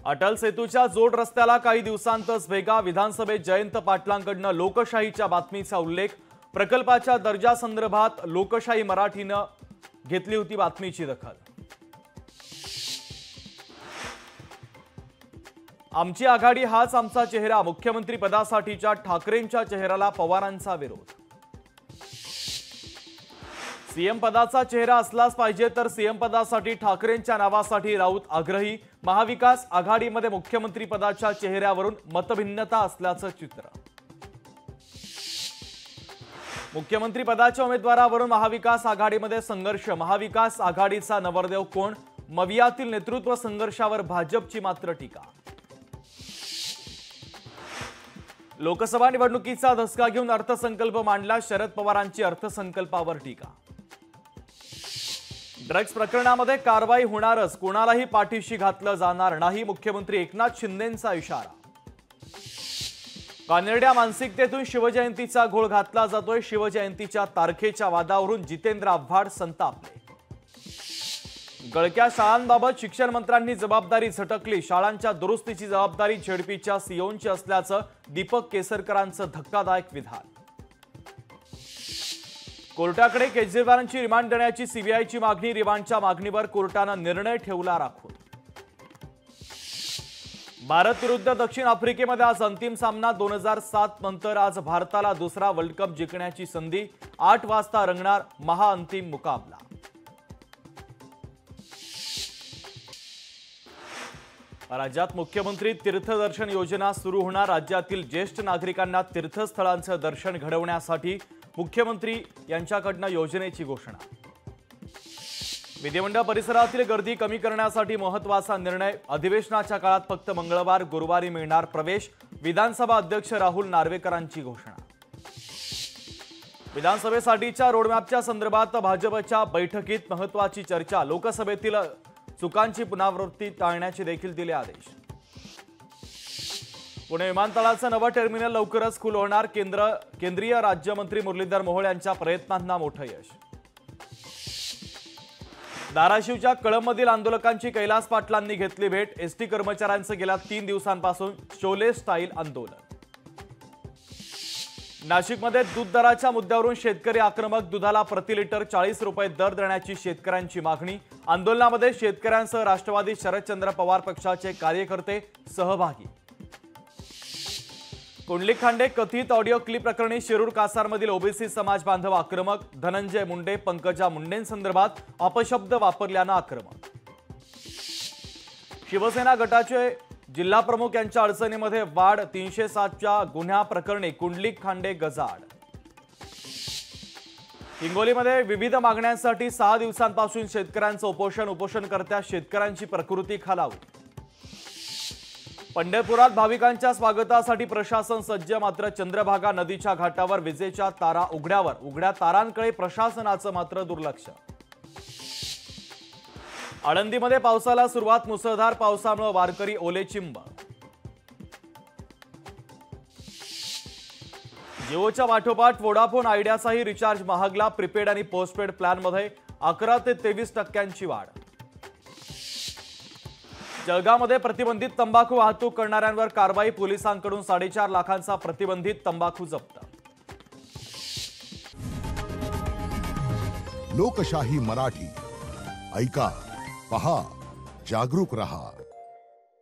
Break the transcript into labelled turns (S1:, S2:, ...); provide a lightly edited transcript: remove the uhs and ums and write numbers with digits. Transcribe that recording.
S1: अटल सेतूच्या जोड रस्त्याला काही दिवसांतच भेगा। विधानसभेत जयंत पाटलांकडून लोकशाहीच्या बातमीचा उल्लेख। प्रकल्पाच्या दर्जासंदर्भात लोकशाही मराठीने घेतली होती बातमीची दखल। आमची आघाडी हाच आमचा चेहरा। मुख्यमंत्री पदासाठीच्या ठाकरेंच्या चेहऱ्याला पवारांचा विरोध। सीएम पदाचा चेहरा असलाच पाहिजे तर सीएम पदासाठी ठाकरेंच्या नावासाठी राऊत आग्रही। महाविकास आघाडीमध्ये मुख्यमंत्री पदाच्या चेहऱ्यावरून मतभिन्नता असल्याचं चित्र। मुख्यमंत्री पदाच्या उमेदवारावरून महाविकास आघाडीमध्ये संघर्ष। महाविकास आघाडीचा नवरदेव कोण? मवियातील नेतृत्व संघर्षावर भाजपची मात्र टीका। लोकसभा निवडणुकीचा धसका घेऊन अर्थसंकल्प मांडला। शरद पवारांची अर्थसंकल्पावर टीका। ड्रग्स प्रकरणामध्ये कारवाई होणारच, कोणालाही पाठीशी घातलं जाणार नाही। मुख्यमंत्री एकनाथ शिंदेंचा इशारा। कानड्या मानसिकतेतून शिवजयंतीचा घोळ घातला जातोय। शिवजयंतीच्या तारखेच्या वादावरून जितेंद्र आव्हाड संतापले। गळक्या शाळांबाबत शिक्षण मंत्र्यांनी जबाबदारी झटकली। शाळांच्या दुरुस्तीची जबाबदारी झेडपीच्या सीओंची असल्याचं दीपक केसरकरांचं धक्कादायक विधान। कोर्टाकडे केजरीवालांची रिमांड देण्याची सीबीआयची मागणी। रिमांडच्या मागणीवर कोर्टाने निर्णय ठेवला राखून। भारत विरुद्ध दक्षिण आफ्रिकेमध्ये आज अंतिम सामना। 2007 नंतर आज भारताला दुसरा वर्ल्ड कप जिंकण्याची संधी। 8 वाजता रंगणार महाअंतिम मुकाबला। राज्यात मुख्यमंत्री तीर्थदर्शन योजना सुरू होणार। राज्यातील ज्येष्ठ नागरिकांना तीर्थस्थळांचं दर्शन घडवण्यासाठी मुख्यमंत्री यांच्याकडून योजनेची घोषणा। विधिमंडळ परिसरातील गर्दी कमी करण्यासाठी महत्त्वाचा निर्णय। अधिवेशनाच्या काळात फक्त मंगळवार गुरुवारी मिळणार प्रवेश। विधानसभा अध्यक्ष राहुल नार्वेकरांची घोषणा। विधानसभेसाठीच्या रोडमॅपच्या संदर्भात भाजपच्या बैठकीत महत्त्वाची चर्चा। लोकसभेतील चुकांची पुनरावृत्ती टाळण्याचे देखील दिले आदेश। पुणे विमानतळाचं नवं टर्मिनल लवकरच खुलं होणार। केंद्रीय राज्यमंत्री मुरलीधर मोहोळ यांच्या प्रयत्नांना मोठं यश। धाराशिवच्या कळंबमधील आंदोलकांची कैलास पाटलांनी घेतली भेट। एसटी कर्मचाऱ्यांचं गेल्या 3 दिवसांपासून शोले स्टाईल आंदोलन। नाशिकमध्ये दूध दराच्या मुद्द्यावरून शेतकरी आक्रमक। दुधाला प्रति लिटर 40 रुपये दर देण्याची शेतकऱ्यांची मागणी। आंदोलनामध्ये शेतकऱ्यांसह राष्ट्रवादी शरदचंद्र पवार पक्षाचे कार्यकर्ते सहभागी। कुंडलिक खांडे कथित ऑडिओ क्लिप प्रकरणी शिरूर कासारमधील ओबीसी समाज बांधव आक्रमक। धनंजय मुंडे पंकजा मुंडेंसंदर्भात अपशब्द वापरल्यानं आक्रमक। शिवसेना गटाचे जिल्हा प्रमुख यांच्या अडचणीमध्ये वाढ। 307च्या गुन्हा प्रकरणी कुंडलिक खांडे गजाआड। हिंगोलीमध्ये विविध मागण्यांसाठी 6 दिवसांपासून शेतकऱ्यांचं उपोषण। उपोषणकर्त्या शेतकऱ्यांची प्रकृती खालावली। पंढरपुरात भाविकांच्या स्वागतासाठी प्रशासन सज्ज। मात्र चंद्रभागा नदीच्या घाटावर विजेच्या तारा उघड्यावर। उघड्या तारांकडे प्रशासनाचं मात्र दुर्लक्ष। आळंदीमध्ये पावसाला सुरुवात। मुसळधार पावसामुळे वारकरी ओलेचिंब। जिओच्या पाठोपाठ वोडाफोन आयडियाचाही रिचार्ज महागला। प्रीपेड आणि पोस्टपेड प्लॅनमध्ये 11 ते 23% वाढ। जळगावमध्ये प्रतिबंधित तंबाखू वाहतूक करणाऱ्यांवर कारवाई। पोलिसांकडून 4.5 लाखांचा प्रतिबंधित तंबाखू जप्त।
S2: लोकशाही मराठी ऐका, पहा, जागरूक रहा।